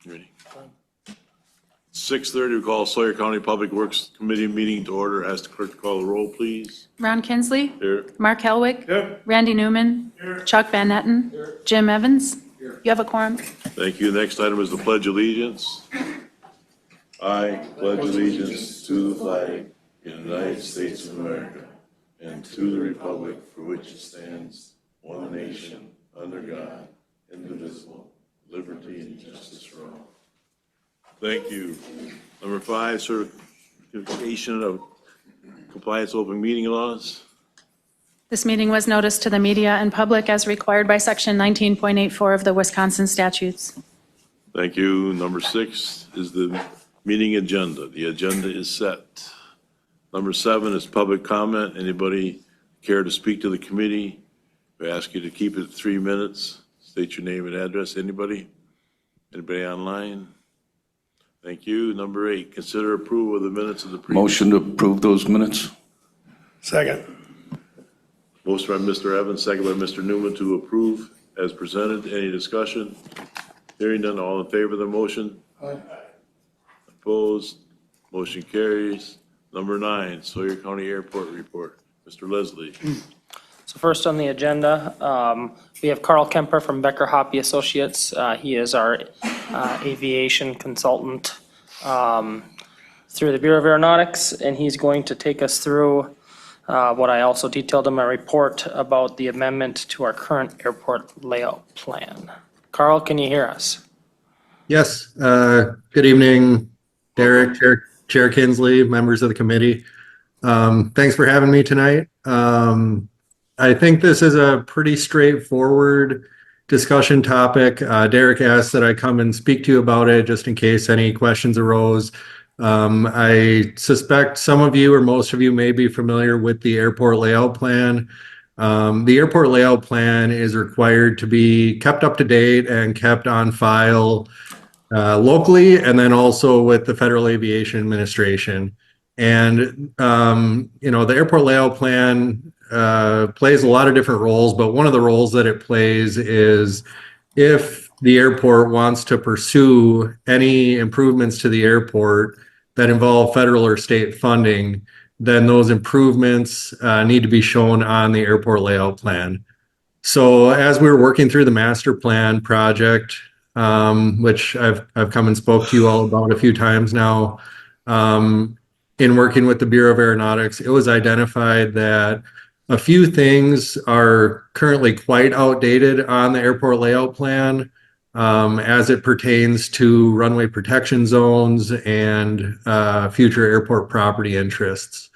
Ready. 6:30, we call Sawyer County Public Works Committee meeting to order. Ask the clerk to call the roll, please. Ron Kinsley. Here. Mark Helwig. Here. Randy Newman. Chuck Van Netten. Jim Evans. You have a quorum. Thank you. Next item is the Pledge of Allegiance. I pledge allegiance to the flag of the United States of America and to the republic for which it stands, one nation, under God, indivisible, liberty and justice for all. Thank you. Number 5, certification of compliance open meeting laws. This meeting was noticed to the media and public as required by Section 19.84 of the Wisconsin statutes. Thank you. Number 6 is the meeting agenda. The agenda is set. Number 7 is public comment. Anybody care to speak to the committee? We ask you to keep it 3 minutes. State your name and address. Anybody? Anybody online? Thank you. Number 8, consider approval of the minutes of the previous. Motion to approve those minutes? Second. Motion by Mr. Evans, second by Mr. Newman to approve as presented. Any discussion? Hearing none, all in favor of the motion? Aye. Opposed? Motion carries. Number 9, Sawyer County Airport report. Mr. Leslie. So first on the agenda, we have Carl Kemper from Becker Hoppy Associates. He is our aviation consultant through the Bureau of Aeronautics, and he's going to take us through what I also detailed in my report about the amendment to our current airport layout plan. Carl, can you hear us? Yes. Good evening, Derek, Chair Kinsley, members of the committee. Thanks for having me tonight. I think this is a pretty straightforward discussion topic. Derek asked that I come and speak to you about it just in case any questions arose. I suspect some of you or most of you may be familiar with the airport layout plan. The airport layout plan is required to be kept up to date and kept on file locally and then also with the Federal Aviation Administration. And, the airport layout plan plays a lot of different roles, but one of the roles that it plays is if the airport wants to pursue any improvements to the airport that involve federal or state funding, then those improvements need to be shown on the airport layout plan. So as we were working through the master plan project, which I've come and spoke to you all about a few times now, in working with the Bureau of Aeronautics, it was identified that a few things are currently quite outdated on the airport layout plan as it pertains to runway protection zones and future airport property interests.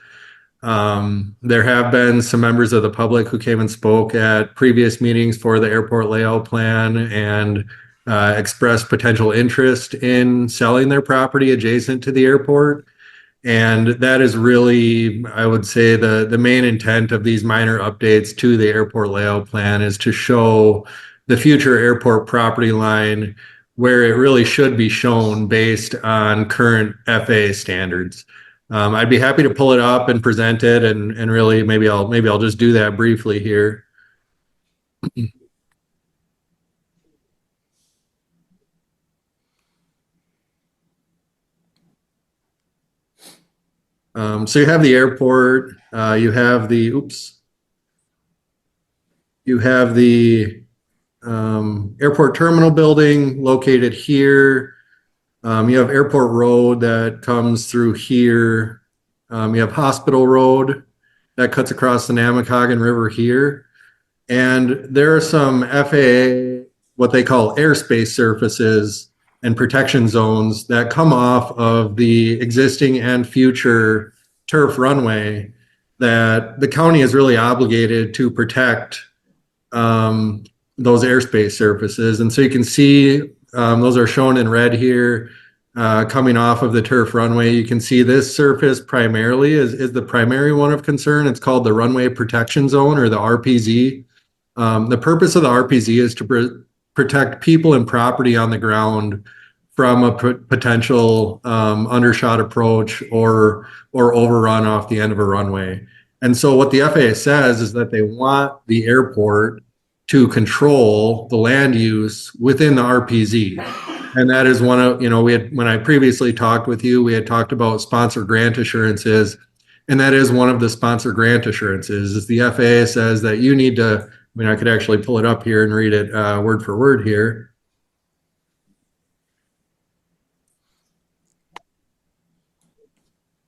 There have been some members of the public who came and spoke at previous meetings for the airport layout plan and expressed potential interest in selling their property adjacent to the airport. And that is really, I would say, the main intent of these minor updates to the airport layout plan is to show the future airport property line where it really should be shown based on current FAA standards. I'd be happy to pull it up and present it, and really maybe I'll just do that briefly here. So you have the airport, you have the airport terminal building located here. You have Airport Road that comes through here. You have Hospital Road that cuts across the Namakagon River here. And there are some FAA, what they call airspace surfaces and protection zones that come off of the existing and future turf runway that the county is really obligated to protect those airspace surfaces. And so you can see those are shown in red here coming off of the turf runway. You can see this surface primarily is the primary one of concern. It's called the Runway Protection Zone, or the RPZ. The purpose of the RPZ is to protect people and property on the ground from a potential undershot approach or overrun off the end of a runway. And so what the FAA says is that they want the airport to control the land use within the RPZ. And that is one of, when I previously talked with you, we had talked about sponsor grant assurances. And that is one of the sponsor grant assurances is the FAA says that you need to, I could actually pull it up here and read it word for word here.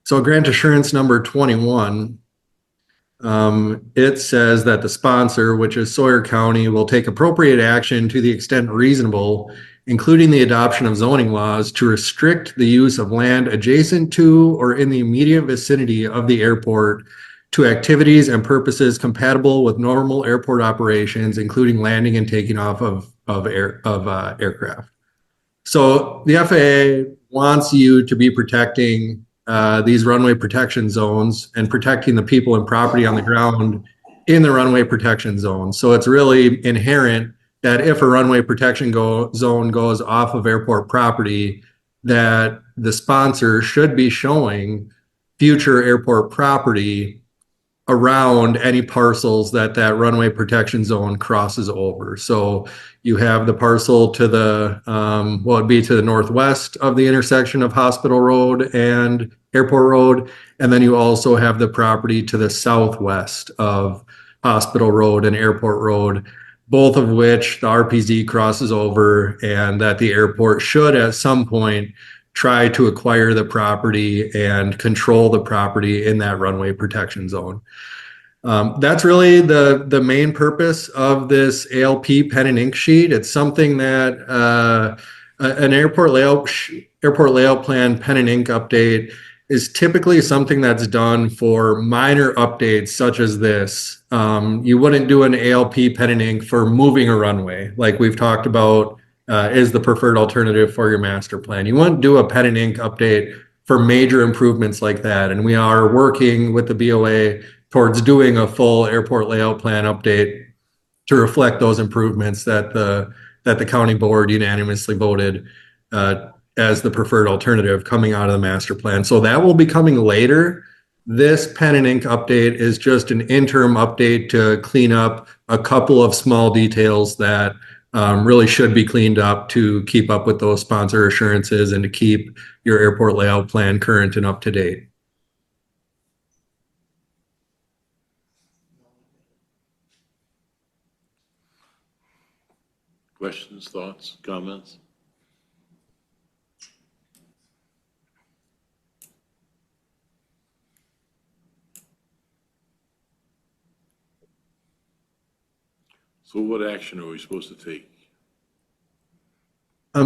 So grant assurance number 21, it says that the sponsor, which is Sawyer County, will take appropriate action to the extent reasonable, including the adoption of zoning laws to restrict the use of land adjacent to or in the immediate vicinity of the airport to activities and purposes compatible with normal airport operations, including landing and taking off of aircraft. So the FAA wants you to be protecting these runway protection zones and protecting the people and property on the ground in the runway protection zone. So it's really inherent that if a runway protection zone goes off of airport property, that the sponsor should be showing future airport property around any parcels that runway protection zone crosses over. So you have the parcel to the, what would be to the northwest of the intersection of Hospital Road and Airport Road. And then you also have the property to the southwest of Hospital Road and Airport Road, both of which the RPZ crosses over, and that the airport should at some point try to acquire the property and control the property in that runway protection zone. That's really the main purpose of this ALP pen and ink sheet. It's something that an airport layout plan pen and ink update is typically something that's done for minor updates such as this. You wouldn't do an ALP pen and ink for moving a runway, like we've talked about is the preferred alternative for your master plan. You wouldn't do a pen and ink update for major improvements like that. And we are working with the BOA towards doing a full airport layout plan update to reflect those improvements that the county board unanimously voted as the preferred alternative coming out of the master plan. So that will be coming later. This pen and ink update is just an interim update to clean up a couple of small details that really should be cleaned up to keep up with those sponsor assurances and to keep your airport layout plan current and up to date. Questions, thoughts, comments? So what action are we supposed to take?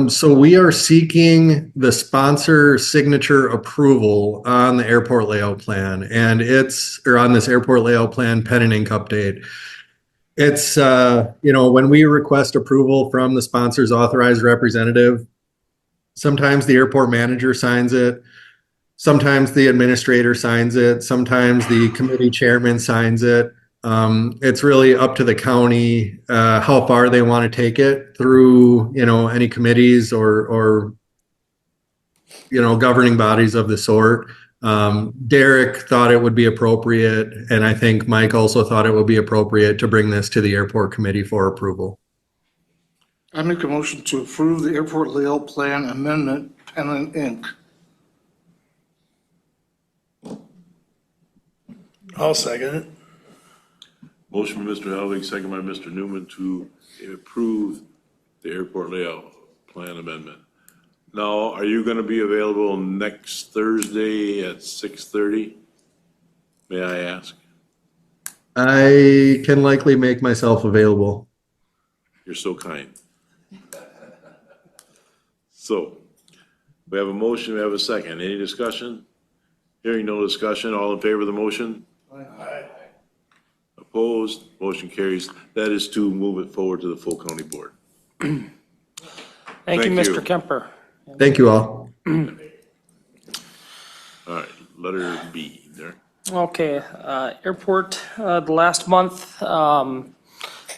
So we are seeking the sponsor signature approval on the airport layout plan, and on this airport layout plan pen and ink update. It's, when we request approval from the sponsor's authorized representative, sometimes the airport manager signs it, sometimes the administrator signs it, sometimes the committee chairman signs it. It's really up to the county how far they want to take it through, any committees or governing bodies of the sort. Derek thought it would be appropriate, and I think Mike also thought it would be appropriate to bring this to the airport committee for approval. I make a motion to approve the airport layout plan amendment, pen and ink. I'll second it. Motion by Mr. Helvig, second by Mr. Newman to approve the airport layout plan amendment. Now, are you going to be available next Thursday at 6:30? May I ask? I can likely make myself available. You're so kind. So, we have a motion, we have a second. Any discussion? Hearing no discussion, all in favor of the motion? Aye. Opposed? Motion carries. That is to move it forward to the full county board. Thank you, Thank you. Mr. Kemper. Thank you all. All right, letter B there. Okay, airport, the last month, the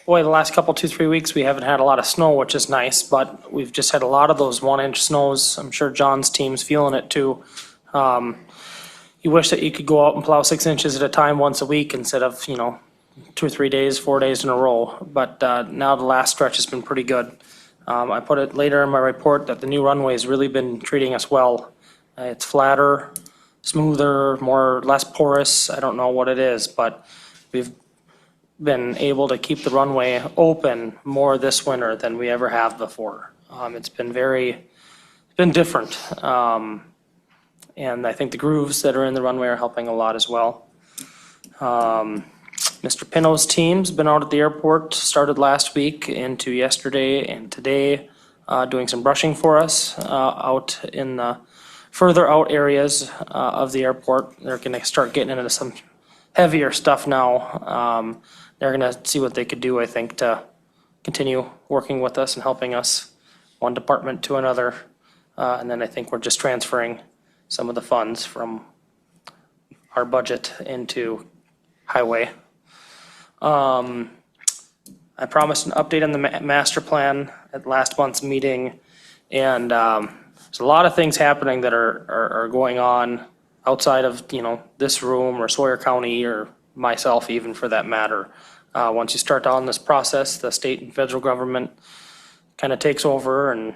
last couple, 2-3 weeks, we haven't had a lot of snow, which is nice, but we've just had a lot of those 1-inch snows. I'm sure John's team's feeling it too. You wish that you could go out and plow 6 inches at a time once a week instead of, 2 or 3 days, 4 days in a row. But now the last stretch has been pretty good. I put it later in my report that the new runway's really been treating us well. It's flatter, smoother, less porous. I don't know what it is, but we've been able to keep the runway open more this winter than we ever have before. It's been different. And I think the grooves that are in the runway are helping a lot as well. Mr. Pino's team's been out at the airport, started last week into yesterday and today, doing some brushing for us out in the further out areas of the airport. They're gonna start getting into some heavier stuff now. They're gonna see what they could do, I think, to continue working with us and helping us one department to another. And then I think we're just transferring some of the funds from our budget into highway. I promised an update on the master plan at last month's meeting, and there's a lot of things happening that are going on outside of, this room or Sawyer County or myself even for that matter. Once you start down this process, the state and federal government kind of takes over, and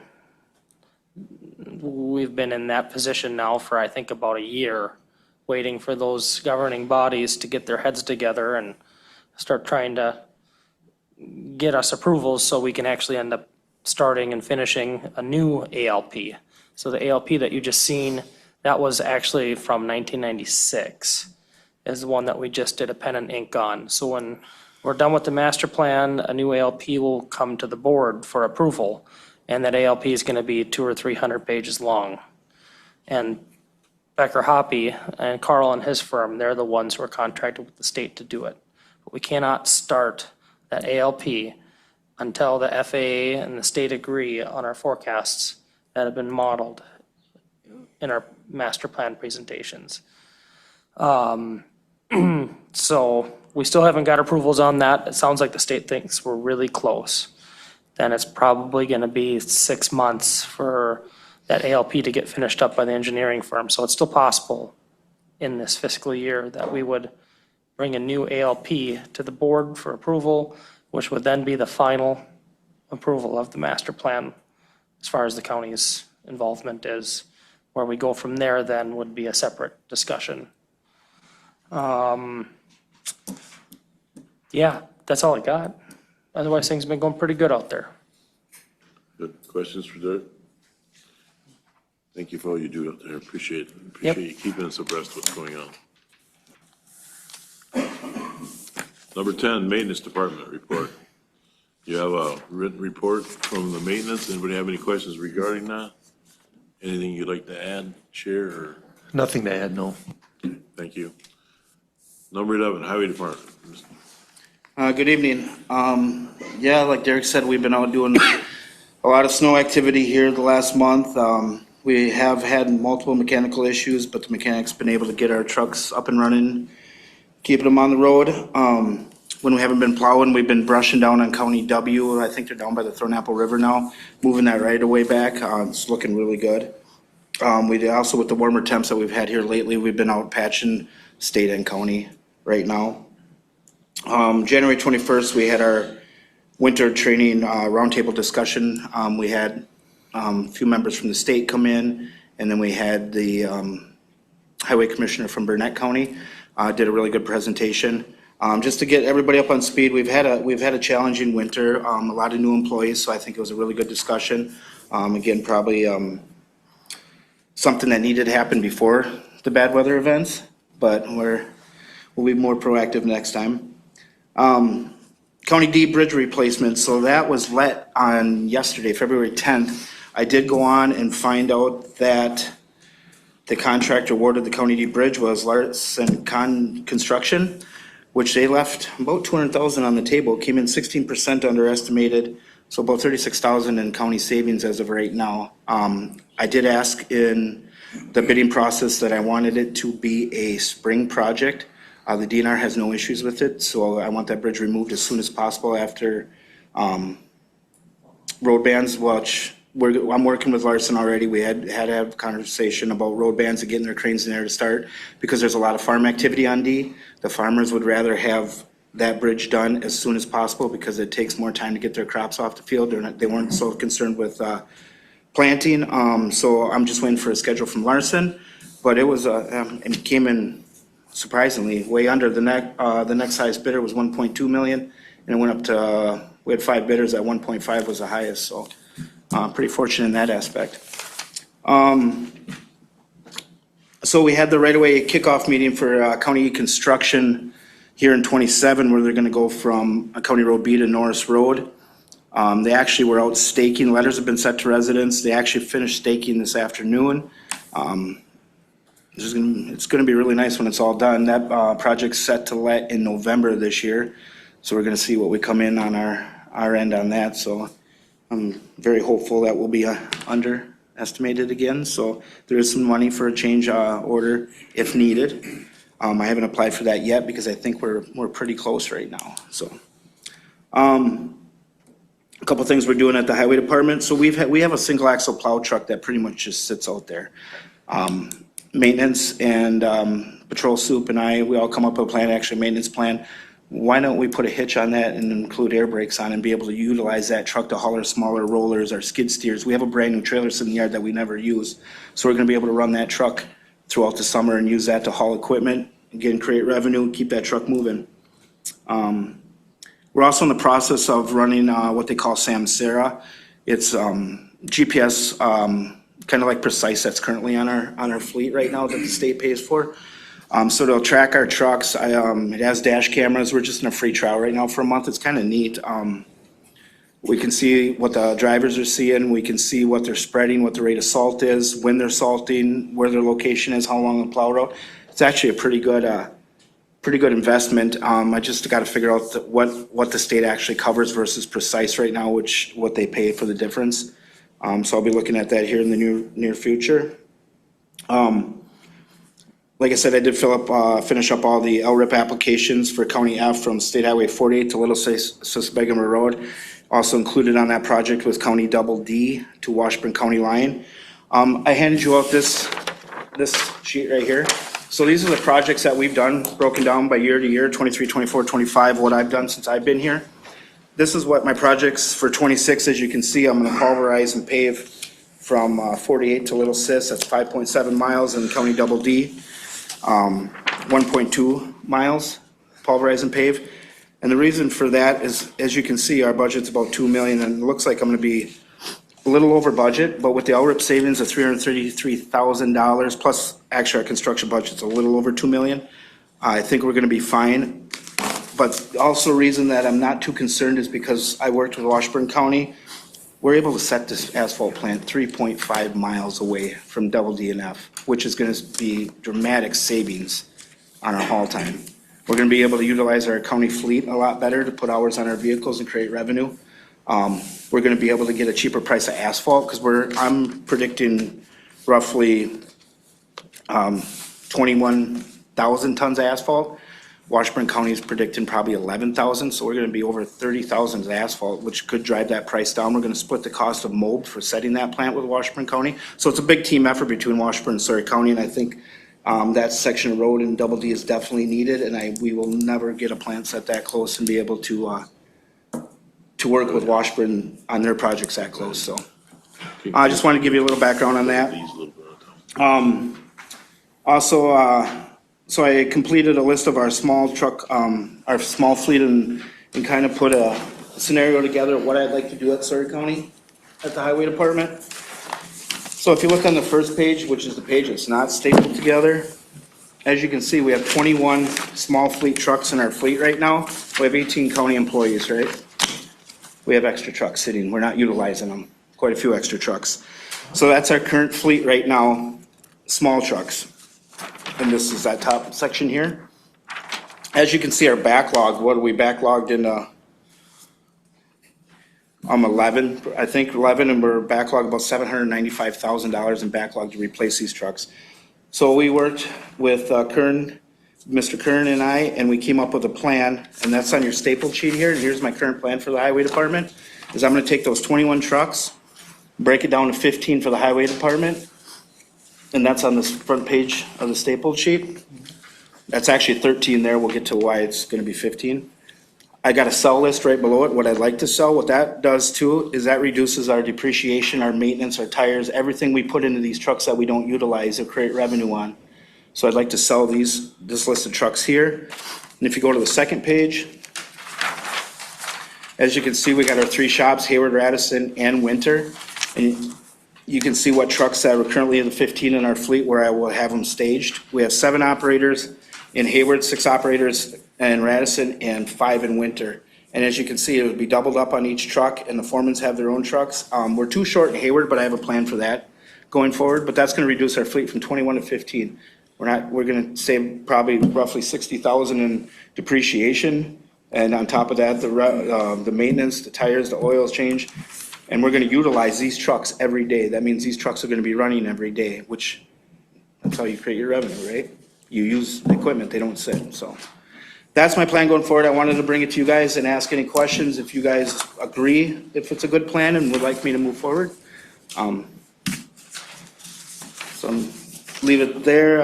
we've been in that position now for I think about a year, waiting for those governing bodies to get their heads together and start trying to get us approvals so we can actually end up starting and finishing a new ALP. So the ALP that you just seen, that was actually from 1996, is the one that we just did a pen and ink on. So when we're done with the master plan, a new ALP will come to the board for approval. And that ALP is gonna be 200 or 300 pages long. And Becker Hoppy and Carl and his firm, they're the ones who are contracted with the state to do it. But we cannot start that ALP until the FAA and the state agree on our forecasts that have been modeled in our master plan presentations. So we still haven't got approvals on that. It sounds like the state thinks we're really close. Then it's probably gonna be 6 months for that ALP to get finished up by the engineering firm. So it's still possible in this fiscal year that we would bring a new ALP to the board for approval, which would then be the final approval of the master plan as far as the county's involvement is. Where we go from there then would be a separate discussion. Yeah, that's all I got. Otherwise, things have been going pretty good out there. Good. Questions for Derek? Thank you for all you do out there. Appreciate it. Yep. Appreciate you keeping us abreast of what's going on. Number 10, Maintenance Department report. You have a written report from the maintenance. Anybody have any questions regarding that? Anything you'd like to add, share, or? Nothing to add, no. Thank you. Number 11, Highway Department. Good evening. Yeah, like Derek said, we've been out doing a lot of snow activity here the last month. We have had multiple mechanical issues, but the mechanic's been able to get our trucks up and running, keeping them on the road. When we haven't been plowing, we've been brushing down on County W. I think they're down by the Thornapple River now, moving that right away back. It's looking really good. We also, with the warmer temps that we've had here lately, we've been out patching state and county right now. January 21st, we had our winter training roundtable discussion. We had a few members from the state come in, and then we had the highway commissioner from Burnett County did a really good presentation. Just to get everybody up on speed, we've had a challenging winter, a lot of new employees, so I think it was a really good discussion. Again, probably something that needed to happen before the bad weather events, but we'll be more proactive next time. County D bridge replacement, so that was let on yesterday, February 10th. I did go on and find out that the contractor awarded the County D bridge was Larson Construction, which they left about $200,000 on the table, came in 16% underestimated, so about $36,000 in county savings as of right now. I did ask in the bidding process that I wanted it to be a spring project. The DNR has no issues with it, so I want that bridge removed as soon as possible after road bans, which I'm working with Larson already. We had to have a conversation about road bans and getting their cranes in there to start, because there's a lot of farm activity on D. The farmers would rather have that bridge done as soon as possible because it takes more time to get their crops off the field. They weren't so concerned with planting, so I'm just waiting for a schedule from Larson. But it was, it came in surprisingly way under. The next highest bidder was 1.2 million, and it went up to, we had 5 bidders at 1.5 was the highest, so pretty fortunate in that aspect. So we had the right-of-way kickoff meeting for county construction here in 27, where they're gonna go from County Road B to Norris Road. They actually were out staking, letters have been sent to residents, they actually finished staking this afternoon. It's gonna be really nice when it's all done. That project's set to let in November this year, so we're gonna see what we come in on our end on that, so I'm very hopeful that we'll be underestimated again, so there is some money for a change order if needed. I haven't applied for that yet because I think we're pretty close right now, so. A couple things we're doing at the highway department. So we have a single axle plow truck that pretty much just sits out there. Maintenance and Patrol Soup and we all come up with a plan, actually a maintenance plan. Why don't we put a hitch on that and include air brakes on and be able to utilize that truck to haul our smaller rollers, our skid steers. We have a brand new trailer sitting in the yard that we never use. So we're gonna be able to run that truck throughout the summer and use that to haul equipment, again, create revenue, and keep that truck moving. We're also in the process of running what they call Samsara. It's GPS, kind of like Precise that's currently on our fleet right now that the state pays for. So it'll track our trucks. It has dash cameras. We're just in a free trial right now for a month. It's kind of neat. We can see what the drivers are seeing. We can see what they're spreading, what the rate of salt is, when they're salting, where their location is, how long the plow route. It's actually a pretty good investment. I just got to figure out what the state actually covers versus Precise right now, what they pay for the difference. So I'll be looking at that here in the near future. Like I said, I did finish up all the LRIP applications for County F from State Highway 48 to Little Susquehanna Road. Also included on that project was County Double D to Washburn County line. I handed you out this sheet right here. So these are the projects that we've done, broken down by year to year, 23, 24, 25, what I've done since I've been here. This is what my projects for 26, as you can see, I'm gonna pulverize and pave from 48 to Little Sis, that's 5.7 miles, and County Double D, 1.2 miles, pulverize and pave. And the reason for that is, as you can see, our budget's about 2 million, and it looks like I'm gonna be a little over budget, but with the LRIP savings of $333,000, plus actually our construction budget's a little over 2 million, I think we're gonna be fine. But also reason that I'm not too concerned is because I worked with Washburn County. We're able to set this asphalt plant 3.5 miles away from Double D and F, which is gonna be dramatic savings on our haul time. We're gonna be able to utilize our county fleet a lot better to put hours on our vehicles and create revenue. We're gonna be able to get a cheaper price of asphalt, because I'm predicting roughly 21,000 tons of asphalt. Washburn County is predicting probably 11,000, so we're gonna be over 30,000 of asphalt, which could drive that price down. We're gonna split the cost of mold for setting that plant with Washburn County. So it's a big team effort between Washburn and Surrey County, and I think that section of road in Double D is definitely needed, and we will never get a plant set that close and be able to work with Washburn on their projects that close, so. I just wanted to give you a little background on that. Also, so I completed a list of our small truck, our small fleet and kind of put a scenario together of what I'd like to do at Surrey County at the highway department. So if you look on the first page, which is the page that's not stapled together, as you can see, we have 21 small fleet trucks in our fleet right now. We have 18 county employees, right? We have extra trucks sitting, we're not utilizing them, quite a few extra trucks. So that's our current fleet right now, small trucks. And this is that top section here. As you can see, our backlog, what are we backlogged in? 11, I think 11, and we're backlogged about $795,000 in backlog to replace these trucks. So we worked with Mr. Kern and and we came up with a plan, and that's on your stapled sheet here. And here's my current plan for the highway department, is I'm gonna take those 21 trucks, break it down to 15 for the highway department, and that's on this front page of the stapled sheet. That's actually 13 there, we'll get to why it's gonna be 15. I got a sell list right below it, what I'd like to sell. What that does too is that reduces our depreciation, our maintenance, our tires, everything we put into these trucks that we don't utilize or create revenue on. So I'd like to sell this list of trucks here. And if you go to the second page, as you can see, we got our 3 shops, Hayward, Radisson, and Winter. And you can see what trucks that are currently in the 15 in our fleet where I will have them staged. We have 7 operators in Hayward, 6 operators in Radisson, and 5 in Winter. And as you can see, it would be doubled up on each truck, and the foremans have their own trucks. We're too short in Hayward, but I have a plan for that going forward. But that's gonna reduce our fleet from 21 to 15. We're gonna save probably roughly 60,000 in depreciation. And on top of that, the maintenance, the tires, the oils change. And we're gonna utilize these trucks every day. That means these trucks are gonna be running every day, which, that's how you create your revenue, right? You use the equipment, they don't sit, so. That's my plan going forward. I wanted to bring it to you guys and ask any questions if you guys agree, if it's a good plan and would like me to move forward. So leave it there.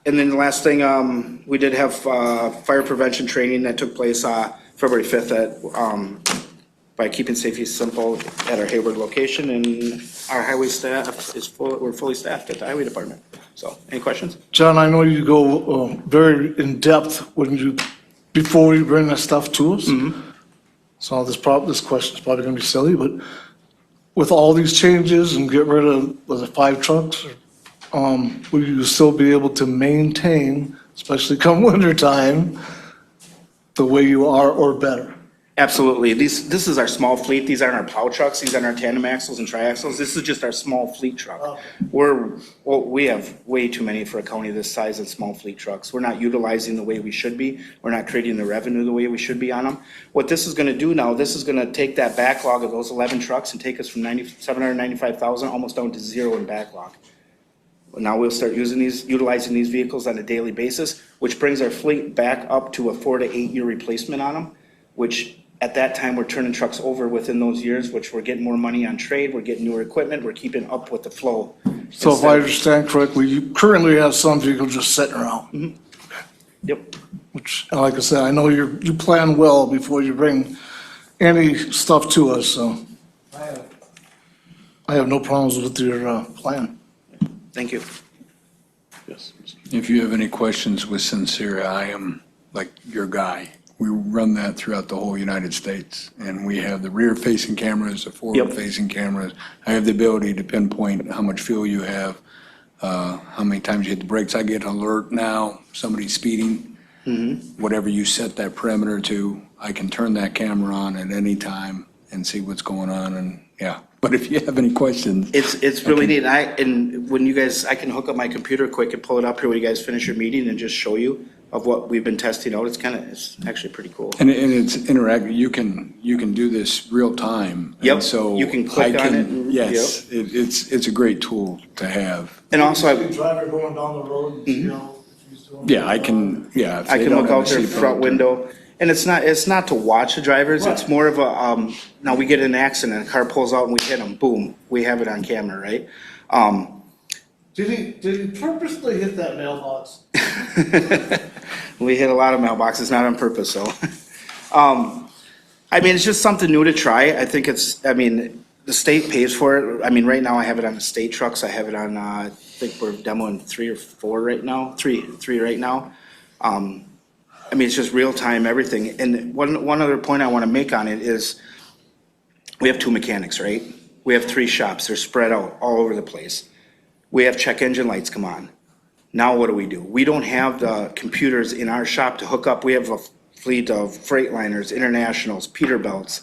And then the last thing, we did have fire prevention training that took place February 5th at, by Keeping Safety Simple at our Hayward location, and our highway staff is we're fully staffed at the highway department. So, any questions? John, I know you go very in-depth before you bring that stuff to us. So this question's probably gonna be silly, but with all these changes and get rid of, was it 5 trucks? Will you still be able to maintain, especially come winter time, the way you are or better? Absolutely. This is our small fleet. These aren't our plow trucks. These aren't our tandem axles and triaxles. This is just our small fleet truck. We have way too many for a county this size of small fleet trucks. We're not utilizing the way we should be. We're not creating the revenue the way we should be on them. What this is gonna do now, this is gonna take that backlog of those 11 trucks and take us from 795,000 almost down to 0 in backlog. Now we'll start utilizing these vehicles on a daily basis, which brings our fleet back up to a 4 to 8 year replacement on them, which at that time, we're turning trucks over within those years, which we're getting more money on trade, we're getting newer equipment, we're keeping up with the flow. So if I understand correctly, you currently have some vehicles just sitting around, Yep, which, like I said, I know you plan well before you bring any stuff to us, so I have no problems with your plan. thank you. Yes, Mr. If you have any questions with Sincere, I am like your guy. We run that throughout the whole United States, and we have the rear-facing cameras, the forward-facing cameras. I have the ability to pinpoint how much fuel you have, how many times you hit the brakes. I get an alert now, somebody's speeding. Whatever you set that parameter to, I can turn that camera on at any time and see what's going on, and yeah. But if you have any questions. It's really neat, and when you guys, I can hook up my computer quick and pull it up here when you guys finish your meeting and just show you of what we've been testing out. It's actually pretty cool. And it's interactive. You can do this real time. Yep, And so you can click I on it and- Yes, it's a great tool to have. And also, Driver going down the road and see how he's doing. Yeah, I can, yeah. if I they can don't look have out a their seatbelt, front window, and it's not to watch the drivers, it's Right. more of a, now we get in an accident, a car pulls out and we hit them, boom, we have it on camera, right? Did he purposely hit that mailbox? We hit a lot of mailboxes, not on purpose, so. I mean, it's just something new to try. I think the state pays for it. I mean, right now I have it on the state trucks. I have it on, I think we're demoing 3 or 4 right now, three right now. I mean, it's just real time, everything. And one other point I want to make on it is we have 2 mechanics, right? We have 3 shops. They're spread out all over the place. We have check engine lights come on. Now what do? We don't have the computers in our shop to hook up. We have a fleet of Freightliners, Internationals, Peterbilts.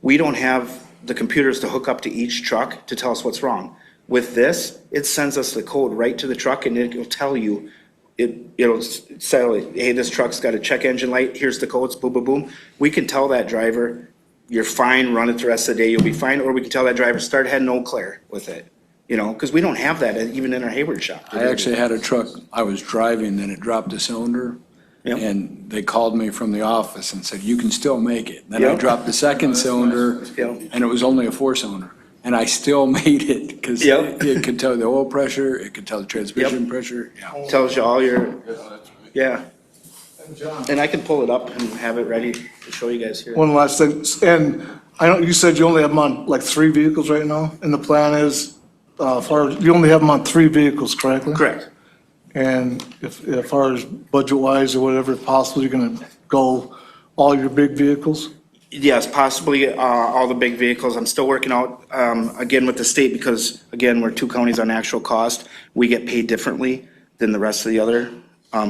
We don't have the computers to hook up to each truck to tell us what's wrong. With this, it sends us the code right to the truck and it'll tell you, it'll say, hey, this truck's got a check engine light, here's the codes, boom, boom, boom. We can tell that driver, you're fine, run it the rest of the day, you'll be fine. Or we can tell that driver, start ahead, no clear with it. Because we don't have that even in our Hayward shop. I actually had a truck, I was driving, and it dropped a cylinder. Yep. And they called me from the office and said, you can still make it. Then I Yep. dropped the second cylinder, Yep. and it was only a 4-cylinder. And I still made it, because Yep. it could tell the oil pressure, it could tell the transmission pressure, yeah. Tells you all your, yeah. And I can pull it up and have it ready to show you guys here. One last thing, and I know you said you only have them on like 3 vehicles right now, and the plan is, you only have them on 3 vehicles, correctly? Correct. And if, as far as budget-wise or whatever possible, you're gonna go all your big vehicles? Yes, possibly all the big vehicles. I'm still working out, again, with the state because, again, we're 2 counties on actual cost. We get paid differently than the rest of the other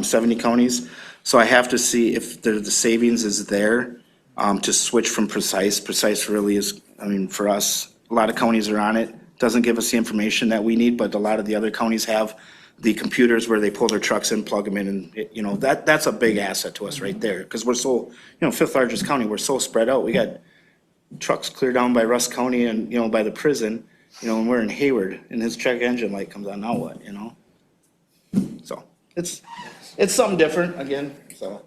70 counties. So I have to see if the savings is there to switch from Precise. Precise really is, I mean, for us, a lot of counties are on it. Doesn't give us the information that we need, but a lot of the other counties have the computers where they pull their trucks in, plug them in, and, you know, that's a big asset to us right there. Because we're so, you know, 5th largest county, we're so spread out. We got trucks clear down by Russ County and, you know, by the prison, you know, and we're in Hayward, and his check engine light comes on, now what, you know? So, it's something different, again, so.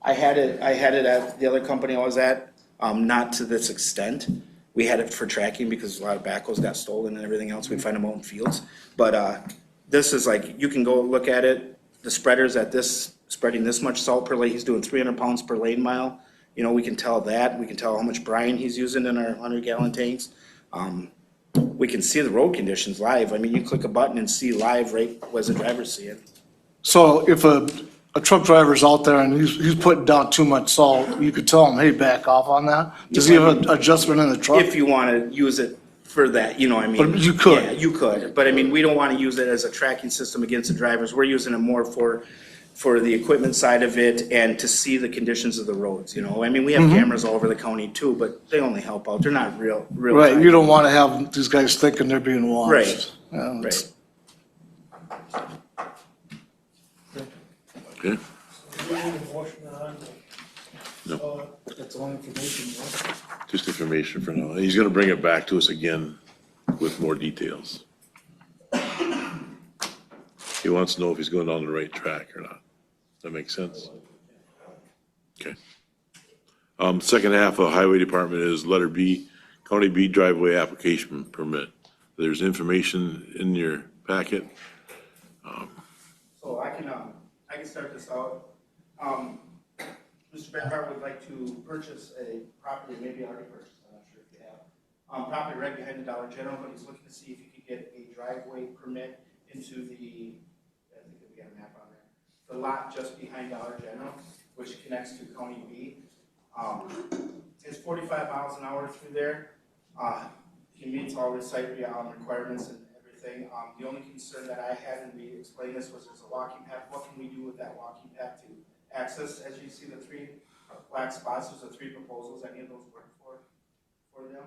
I had it at the other company I was at, not to this extent. We had it for tracking because a lot of backhoes got stolen and everything else, we find them out in fields. But, this is like, you can go look at it, the spreader's at this, spreading this much salt per lane, he's doing 300 pounds per lane mile. You know, we can tell that, we can tell how much brine he's using in our 100-gallon tanks. We can see the road conditions live, I mean, you click a button and see live right as the driver's seeing. So if a truck driver's out there and he's putting down too much salt, you could tell him, hey, back off on that? Does he have an adjustment in the truck? If you wanna use it for that, you know, I mean. But you could. Yeah, you could, but I mean, we don't wanna use it as a tracking system against the drivers, we're using it more for the equipment side of it and to see the conditions of the roads, you know, I mean, we have cameras all over the county too, but they only help out, they're not real. Right, you don't wanna have these guys thinking they're being watched. Right, Yeah, it's- right. Okay? That's all information, right? Just information for now. He's gonna bring it back to us again with more details. He wants to know if he's going down the right track or not. That makes sense? Okay. Second half of Highway Department is letter B, County B driveway application permit. There's information in your packet. So I can start this out. Mr. Benhart would like to purchase a property, maybe already purchased, I'm not sure if you have. Property right behind the Dollar General, but he's looking to see if he could get a driveway permit into the, I think that we got a map on there, the lot just behind Dollar General, which connects to County B. It's 45 miles an hour through there. He meets all the site requirements and everything. The only concern that I had, and we explained this, was there's a walking path. What can we do with that walking path to access? As you see the 3 black spots, there's the 3 proposals. Any of those work for them?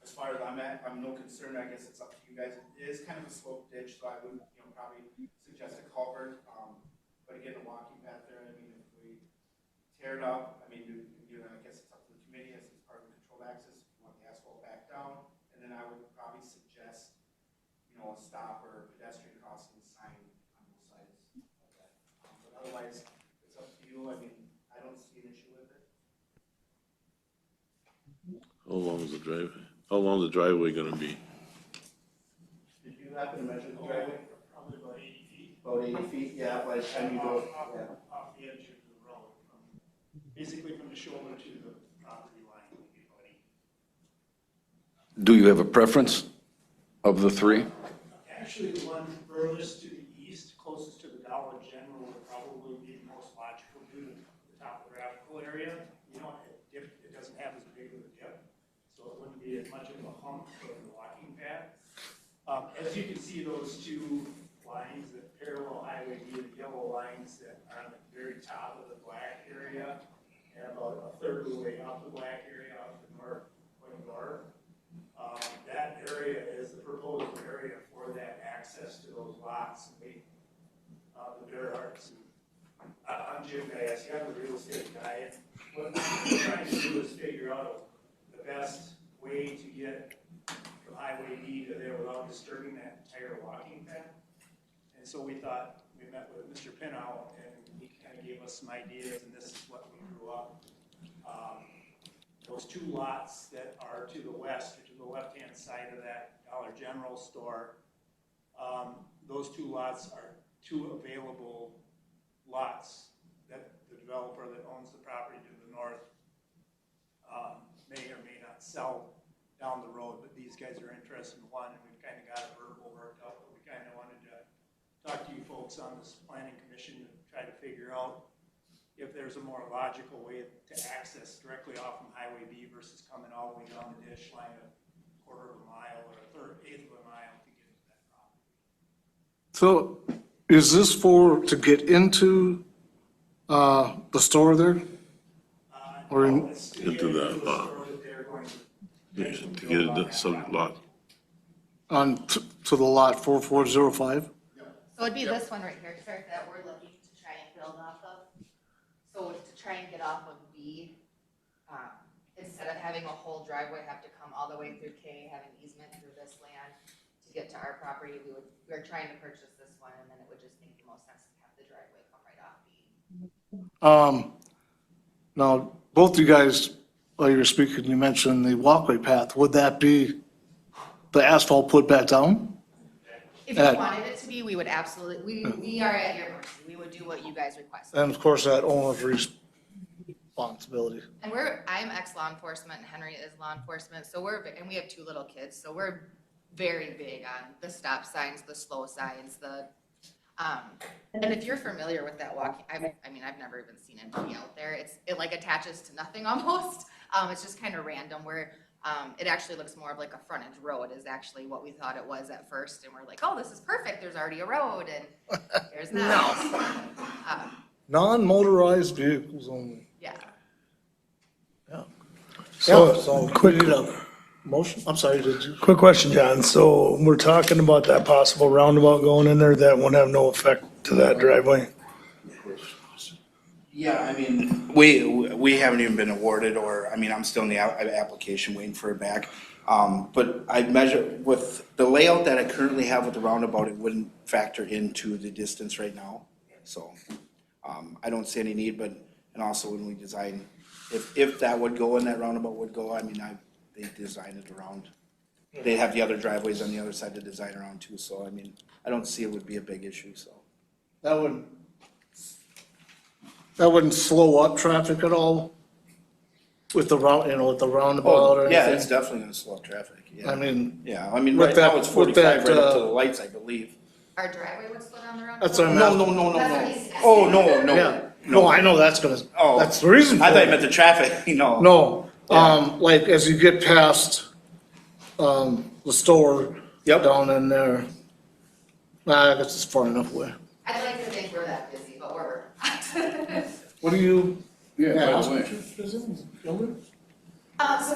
As far as I'm at, I'm no concern. I guess it's up to you guys. It is kind of a slope ditch, so I would, you know, probably suggest a culvert. But again, a walking path there. I mean, if we tear it up, I mean, you know, I guess it's up to the committee as it's part of the controlled access. If you want the asphalt back down, and then I would probably suggest, you know, a stop or pedestrian crossing sign on both sides of that. But otherwise, it's up to you. I mean, I don't see an issue with it. How long is the driveway? How long is the driveway gonna be? Did you happen to measure the driveway? Probably about 80 feet. About 80 feet, yeah, by the time you go, yeah. Off the edge of the road, basically from the shoulder to the property line would be about 80. Do you have a preference of the 3? Actually, the one furthest to the east, closest to the Dollar General, would probably be the most logical due to the topographical area. You know, it doesn't have as big of a dip, so it wouldn't be as much of a hump for the walking path. As you can see, those 2 lines that parallel Highway D, the yellow lines that are on the very top of the black area, and about a third of the way up the black area, up the north, going north. That area is the proposed area for that access to those lots. The Benharts. I'm Jim Gass, I'm the real estate guy. What we're trying to do is figure out the best way to get from Highway D to there without disturbing that entire walking path. And so we thought, we met with Mr. Pinow, and he kind of gave us some ideas, and this is what we grew up. Those 2 lots that are to the west, or to the left-hand side of that Dollar General store, those 2 lots are 2 available lots that the developer that owns the property to the north may or may not sell down the road, but these guys are interested in one, and we've kind of got a verbal worked out, but we kind of wanted to talk to you folks on this planning commission to try to figure out if there's a more logical way to access directly off from Highway B versus coming all the way down the ditch line a quarter of a mile or a eighth of a mile to get to that property. So is this to get into the store there? Or in- Into the, to get it, the subject lot. to the lot 4405? So it'd be this one right here, sir, that we're looking to try and build off of. So to try and get off of B, instead of having a whole driveway have to come all the way through K, having easement through this land to get to our property, we're trying to purchase this one, and then it would just make the most sense to have the driveway come right off B. Now, both you guys, while you were speaking, you mentioned the walkway path. Would that be the asphalt put back down? If you wanted it to be, we would absolutely, we are at your mercy, we would do what you guys request. And of course, that owner's responsibility. And I'm ex-law enforcement, and Henry is law enforcement, so and we have 2 little kids, so we're very big on the stop signs, the slow signs, and if you're familiar with that walking, I mean, I've never even seen anybody out there. It like attaches to nothing almost. It's just kind of random where, it actually looks more of like a frontage road is actually what we thought it was at first. And we're like, oh, this is perfect. There's already a road and there's not. Non-motorized vehicles only. Yeah. So we need a motion? I'm sorry, did you? Quick question, John. So we're talking about that possible roundabout going in there, that won't have no effect to that driveway? Yeah, I mean, we haven't even been awarded, or, I mean, I'm still in the application waiting for it back. But I measure, with the layout that I currently have with the roundabout, it wouldn't factor into the distance right now. So, I don't see any need, but, and also when we design, if that would go and that roundabout would go, I mean, they designed it around. They have the other driveways on the other side to design around too, so I mean, I don't see it would be a big issue, so. That wouldn't slow up traffic at all with the with the roundabout or anything? Yeah, it's definitely gonna slow up traffic, yeah. I mean, Yeah, I mean, with right that- now it's with that, 45 right up to the lights, I believe. Our driveway would slow down the roundabout? that's what I'm No, asking. no, That's what no. he's asking. Oh, no, Yeah, no. no, I know that's gonna, Oh. that's the reason for I thought you it. meant the traffic, no. No, Yeah. like as you get past, the store. Yep. Down in there. Nah, I guess it's far enough away. I'd like to think we're that busy, but we're. What do you? Yeah, by the ask way. what your business is? So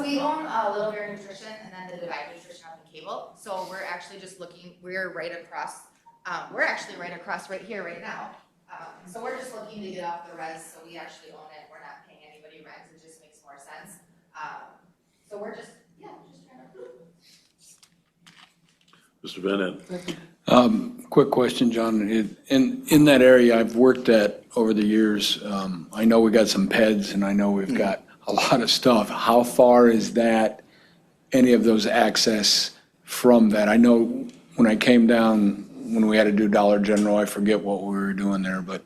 we own Little Bear Nutrition and then the Divide Nutrition up in Cable. So we're actually just looking, we're right across, we're actually right across right here right now. So we're just looking to get off the res, so we actually own it. We're not paying anybody rent. It just makes more sense. So we're just, yeah, just trying to. Mr. Bennett? Quick question, John. In that area I've worked at over the years, I know we got some PEDs and I know we've got a lot of stuff. How far is that, any of those access from that? I know when I came down, when we had to do Dollar General, I forget what we were doing there, but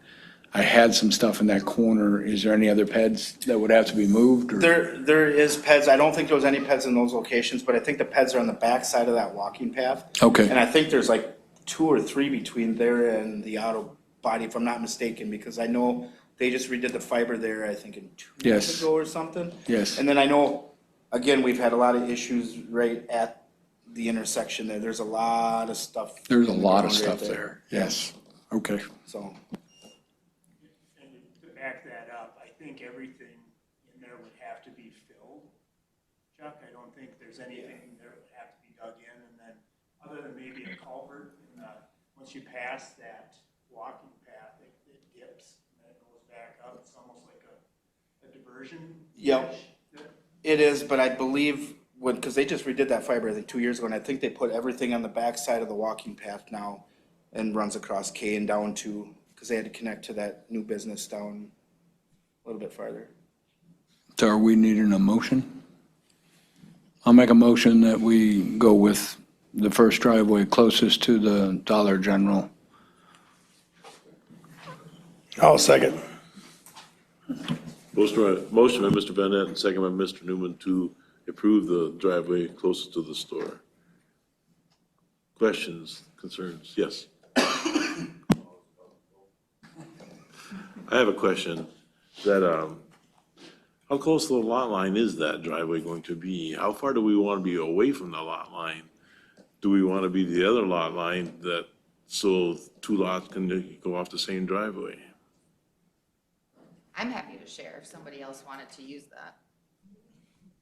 I had some stuff in that corner. Is there any other PEDs that would have to be moved? Or? There is PEDs. I don't think there was any PEDs in those locations, but I think the PEDs are on the back side of that walking path. Okay. And I think there's like 2 or 3 between there and the auto body, if I'm not mistaken, because I know they just redid the fiber there, I think in 2 years Yes. ago or something. Yes. And then I know, again, we've had a lot of issues right at the intersection there. There's a lot of stuff. There's a in the lot of ground right stuff there. Yes. Okay. So, And to back that up, I think everything in there would have to be filled. Chuck, I don't think there's anything there that would have to be dug in, and then, other than maybe a culvert, once you pass that walking path, it dips, and then it goes back up, it's almost like a diversion. Yep. ditch. it is, but I believe because they just redid that fiber, I think 2 years ago, and I think they put everything on the back side of the walking path now and runs across K and down to, because they had to connect to that new business down a little bit farther. So are we needing a motion? I'll make a motion that we go with the first driveway closest to the Dollar General. I'll second. Motion by Mr. Van Ness and second by Mr. Newman to approve the driveway closest to the store. Questions, concerns? Yes. I have a question. That, how close to the lot line is that driveway going to be? How far do we want to be away from the lot line? Do we want to be the other lot line that, so two lots can go off the same driveway? I'm happy to share if somebody else wanted to use that.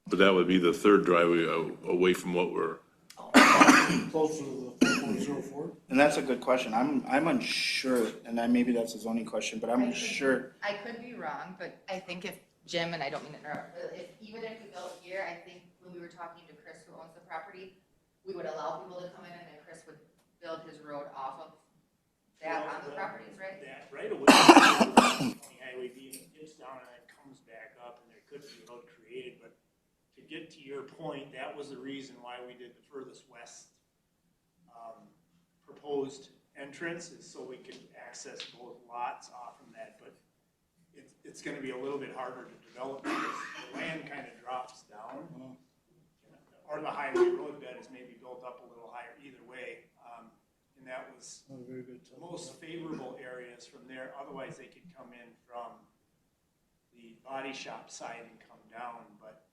But that would be the third driveway away from what we're, Closer to the 404. And that's a good question. I'm unsure, and maybe that's a zoning question, but I'm unsure. I could be wrong, but I think if Jim, and I don't mean to interrupt, but even if we built here, I think when we were talking to Chris, who owns the property, we would allow people to come in and then Chris would build his road off of that on the properties, right? That right away, County Highway B, dips down and then comes back up, and there could be a road created, but to get to your point, that was the reason why we did the furthest west proposed entrance, is so we could access both lots off from that, but it's gonna be a little bit harder to develop because the land kind of drops down. Or the highway road bed is maybe built up a little higher, either way. And that was the most favorable areas from there. Otherwise, they could come in from the body shop side and come down, but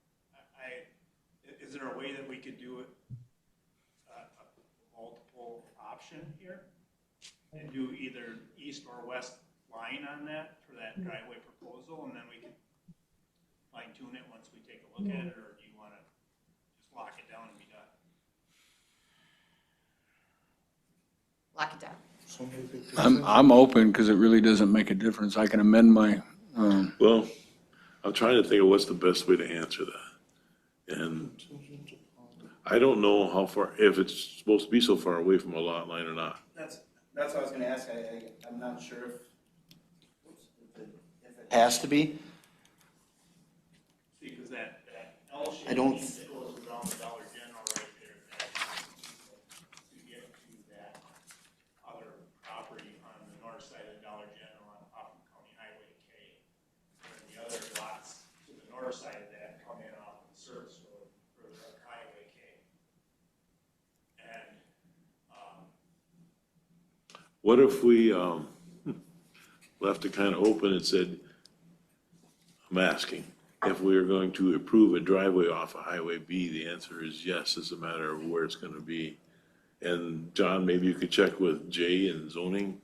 is there a way that we could do it, a multiple option here? And do either east or west line on that for that driveway proposal, and then we can fine tune it once we take a look at it, or do you wanna just lock it down and be done? Lock it down. I'm open because it really doesn't make a difference. I can amend my, well, I'm trying to think of what's the best way to answer that. And I don't know how far, if it's supposed to be so far away from a lot line or not. That's what I was gonna ask. I'm not sure if it has to be. See, cause that L-shaped I don't- piece that goes around the Dollar General right there, to get to that other property on the north side of the Dollar General on Hoffman County Highway K. And the other lots to the north side of that come in off of the service road for the Highway K. And, What if we left it kind of open and said, I'm asking, if we are going to approve a driveway off of Highway B, the answer is yes, it's a matter of where it's going to be. And John, maybe you could check with Jay and zoning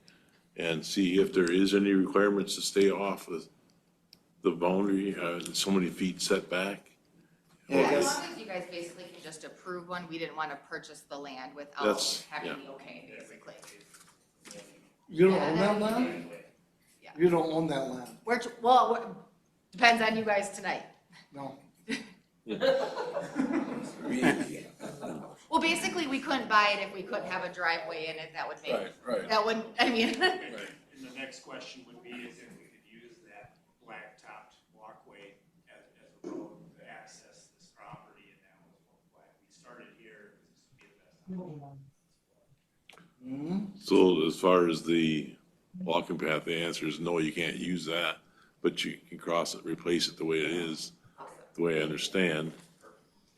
and see if there is any requirements to stay off of the boundary, so many feet setback. Yeah, as long as you guys basically can just approve one, we didn't want to purchase the land without That's- having yeah. the okay, basically. You don't own that land? Yeah. You don't own that land? Depends on you guys tonight. No. Well, basically, we couldn't buy it if we couldn't have a driveway in it, that would make, right. that wouldn't, I mean. and the next question would be is if we could use that black-topped walkway as a road to access this property, and that was why we started here, because this would be the best. So as far as the walking path, the answer is no, you can't use that, but you can cross it, replace it the way it is, the way I understand.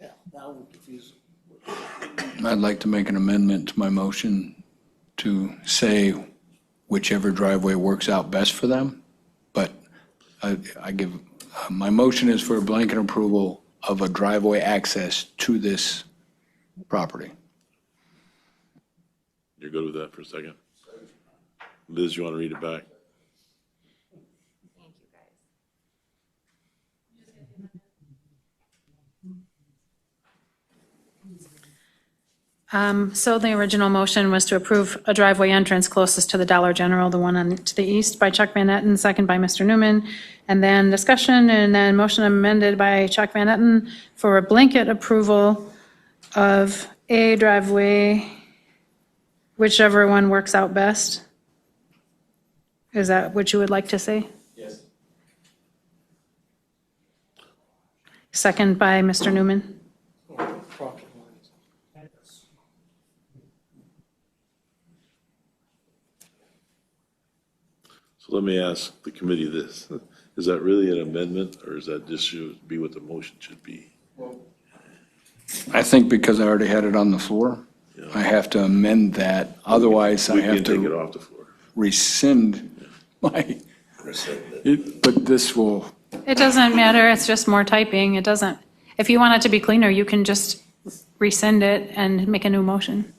Yeah, that would confuse. I'd like to make an amendment to my motion to say whichever driveway works out best for them. But I give, my motion is for a blanket approval of a driveway access to this property. You're good with that for a second? Liz, you want to read it back? Thank you, guys. So the original motion was to approve a driveway entrance closest to the Dollar General, the one on to the east by Chuck Van Etten, second by Mr. Newman. And then discussion, and then motion amended by Chuck Van Etten for a blanket approval of a driveway, whichever one works out best. Is that what you would like to say? Yes. Second by Mr. Newman. Property lines. So So let me ask the committee this. Is that really an amendment, or is that just should be what the motion should be? I think because I already had it on the floor, I have to amend that. Otherwise, I We have can take it to off the floor. rescind my, but this will, It doesn't matter, it's just more typing, it doesn't, if you want it to be cleaner, you can just rescind it and make a new motion.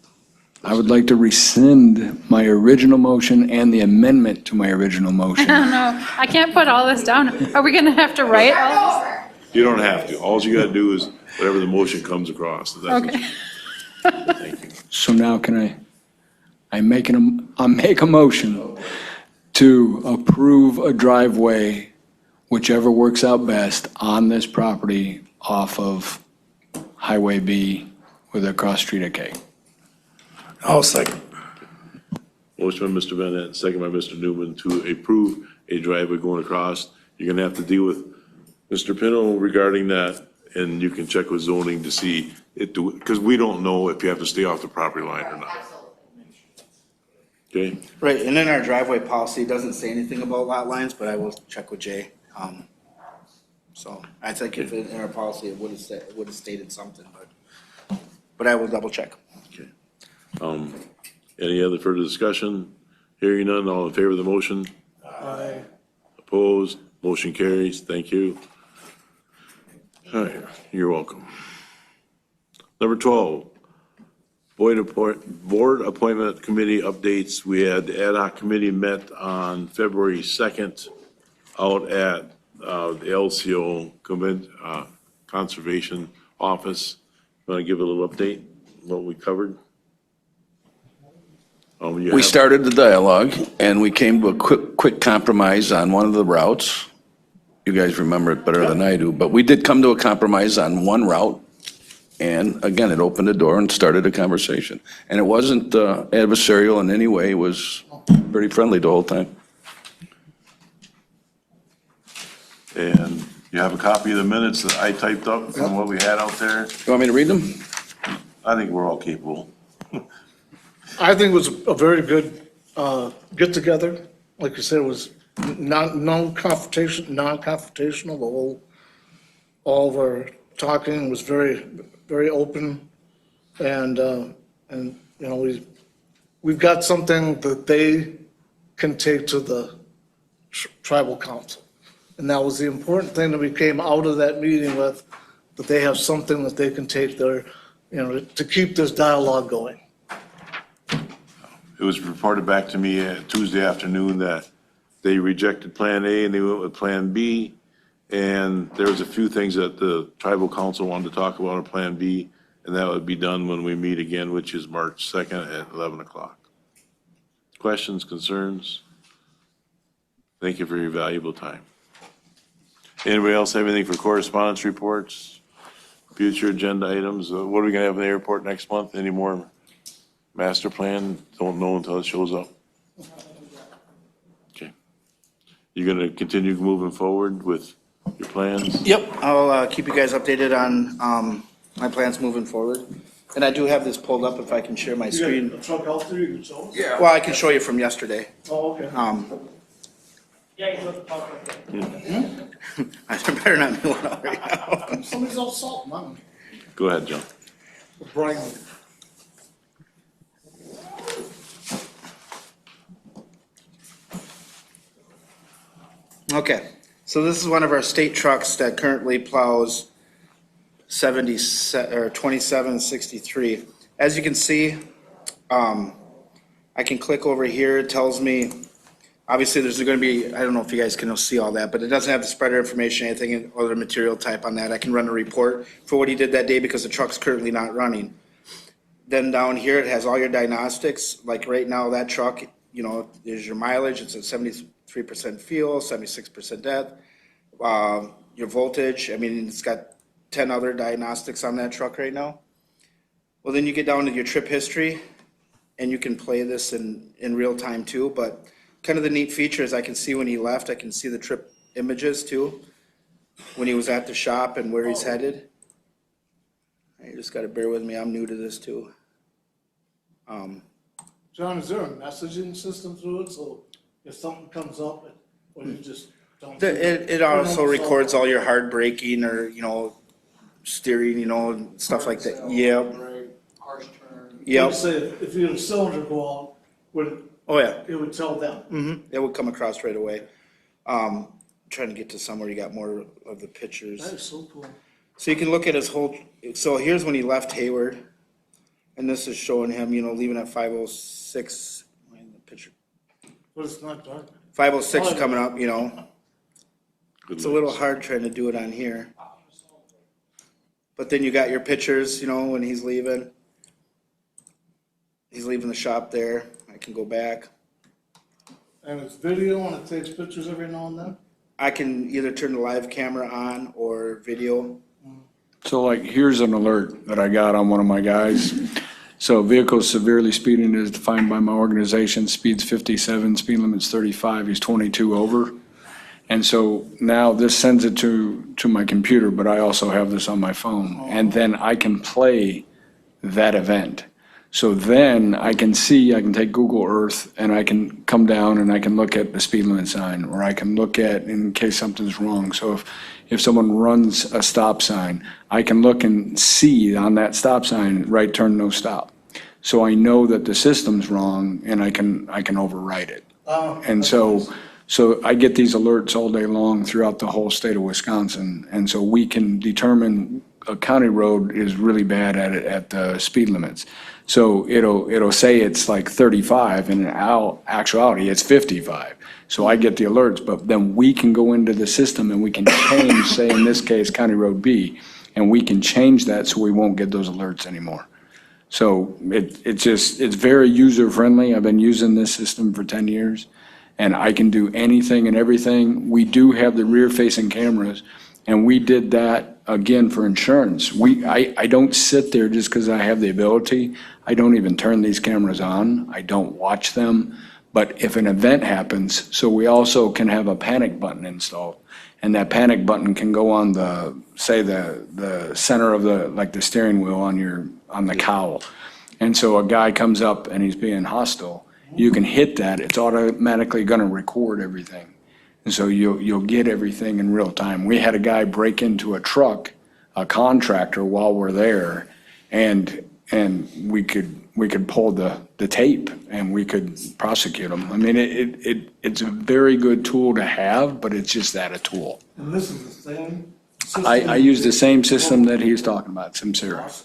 I would like to rescind my original motion and the amendment to my original motion. I don't know, I can't put all this down. Are we gonna have to write all this? You don't have to. All you gotta do is whatever the motion comes across. That's what Okay. you- Thank you. So now can I make a motion to approve a driveway, whichever works out best, on this property off of Highway B with a cross street at K. I'll second. Motion by Mr. Bennett, second by Mr. Newman to approve a driveway going across. You're gonna have to deal with Mr. Pino regarding that, and you can check with zoning to see it, because we don't know if you have to stay off the property line or not. Okay? Right, and in our driveway policy, it doesn't say anything about lot lines, but I will check with Jay. So I think if in our policy, it would have stated something, but I will double check. Okay. Any other further discussion? Hearing none, all in favor of the motion? Aye. Opposed? Motion carries. Thank you. All right, you're welcome. Number 12, board appointment committee updates. We had the ad hoc committee met on February 2nd out at the LCO Conservation Office. Want to give a little update, what we covered? We started the dialogue, and we came to a quick compromise on one of the routes. You guys remember it better than I do, but we did come to a compromise on one route. And again, it opened the door and started a conversation. And it wasn't adversarial in any way, it was very friendly the whole time. And you have a copy of the minutes that I typed up from what we had out there. You want me to read them? I think we're all capable. I think it was a very good get-together. Like you said, it was non-confrontational, all of our talking was very, very open. And, you know, we've got something that they can take to the tribal council. And that was the important thing that we came out of that meeting with, that they have something that they can take there, you know, to keep this dialogue going. It was reported back to me Tuesday afternoon that they rejected Plan A and they went with Plan B. And there was a few things that the tribal council wanted to talk about on Plan B, and that would be done when we meet again, which is March 2nd at 11 o'clock. Questions, concerns? Thank you for your valuable time. Anybody else have anything for correspondence reports, future agenda items? What are we gonna have in the airport next month? Any more master plan? Don't know until it shows up. Okay. You're gonna continue moving forward with your plans? Yep, I'll keep you guys updated on my plans moving forward. And I do have this pulled up if I can share my screen. truck out there, you can show us? Well, I can show you from yesterday. Oh, okay. Yeah, you look about I better not be one out right now. Somebody's all salt, man. Go ahead, John. Brian. Okay, so this is one of our state trucks that currently plows 2763. As you can see, I can click over here, it tells me, obviously there's gonna be, I don't know if you guys can see all that, but it doesn't have the spreader information, anything, other material type on that. I can run a report for what he did that day because the truck's currently not running. Then down here, it has all your diagnostics, like right now, that truck, you know, there's your mileage, it's at 73% fuel, 76% death. Your voltage, I mean, it's got 10 other diagnostics on that truck right now. Well, then you get down to your trip history, and you can play this in real time too, but kind of the neat feature is I can see when he left, I can see the trip images too, when he was at the shop and where he's headed. You just gotta bear with me, I'm new to this too. John, is there a messaging system through it, so if something comes up, or you just don't. It also records all your hard braking or, you know, steering, you know, and stuff like that. Yep, Harsh turn. yep. Say, if you had a cylinder go out, Oh, yeah. it would tell them. It would come across right away. Trying to get to somewhere you got more of the pictures. That is so cool. So you can look at his whole, so here's when he left Hayward. And this is showing him, you know, leaving at 5:06. The picture. But it's not dark. 5:06 coming up, you know. Good It's a little lights. hard trying to do it on here. But then you got your pictures, you know, when he's leaving. He's leaving the shop there. I can go back. And it's video and it takes pictures every now and then? I can either turn the live camera on or video. So like, here's an alert that I got on one of my guys. So vehicle severely speeding is defined by my organization, speed's 57, speed limit's 35, he's 22 over. And so now this sends it to my computer, but I also have this on my phone. And then I can play that event. So then I can see, I can take Google Earth and I can come down and I can look at the speed limit sign, or I can look at, in case something's wrong. So if someone runs a stop sign, I can look and see on that stop sign, right turn, no stop. So I know that the system's wrong and I can override it. And so I get these alerts all day long throughout the whole state of Wisconsin. And so we can determine a county road is really bad at the speed limits. So it'll say it's like 35 and in actuality it's 55. So I get the alerts, but then we can go into the system and we can change, say in this case, County Road B, and we can change that so we won't get those alerts anymore. So it's very user friendly. I've been using this system for 10 years and I can do anything and everything. We do have the rear facing cameras and we did that again for insurance. I don't sit there just because I have the ability. I don't even turn these cameras on. I don't watch them. But if an event happens, so we also can have a panic button installed. And that panic button can go on the center of the steering wheel on the cowl. And so a guy comes up and he's being hostile, you can hit that, it's automatically gonna record everything. And so you'll get everything in real time. We had a guy break into a truck, a contractor, while we're there, and we could pull the tape and we could prosecute him. I mean, it's a very good tool to have, but it's just that, a tool. And this is the same system? I use the same system that he's talking about, Simsera.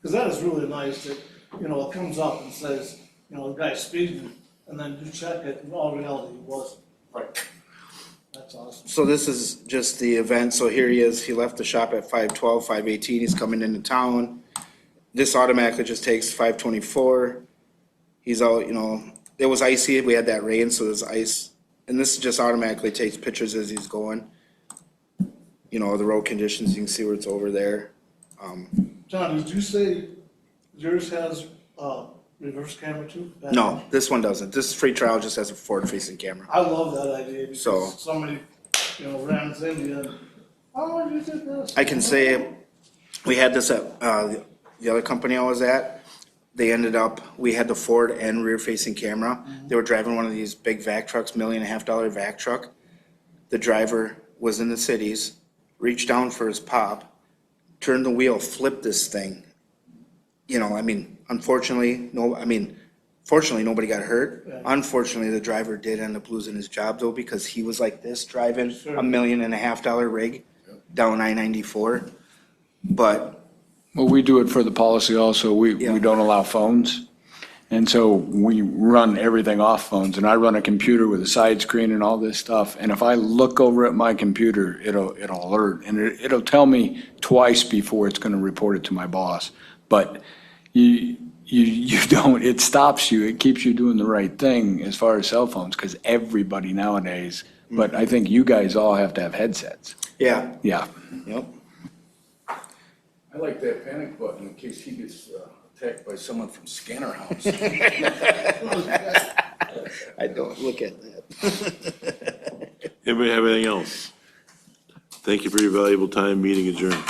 Because that is really nice that, you know, it comes up and says, you know, the guy's speeding, and then you check it, in all reality, it wasn't. Right. That's awesome. So this is just the event. So here he is. He left the shop at 5:12, 5:18. He's coming into town. This automatically just takes 5:24. He's out, you know, it was icy. We had that rain, so there's ice. And this just automatically takes pictures as he's going. You know, the road conditions, you can see where it's over there. John, did you say yours has, reverse camera too? No, this one doesn't. This free trial just has a forward-facing camera. I love that idea So- because somebody, you know, rams into you and, oh, you did this. I can say, we had this at, the other company I was at. They ended up, we had the forward and rear-facing camera. They were driving one of these big vac trucks, $1.5 million vac truck. The driver was in the cities, reached down for his pop, turned the wheel, flipped this thing. You know, I mean, fortunately, nobody got hurt. Yeah. Unfortunately, the driver did end up losing his job though, because he was like this, driving Sure. $1.5 million rig down I-94. But Well, we do it for the policy also. We Yeah. don't allow phones. And so we run everything off phones, and I run a computer with a side screen and all this stuff. And if I look over at my computer, it'll alert, and it'll tell me twice before it's gonna report it to my boss. But you don't, it stops you, it keeps you doing the right thing as far as cell phones, because everybody nowadays, but I think you guys all have to have headsets. yeah, Yeah. yep. I like that panic button in case he gets attacked by someone from Scanner House. I don't look at that. Anybody have anything else? Thank you for your valuable time. Meeting adjourned.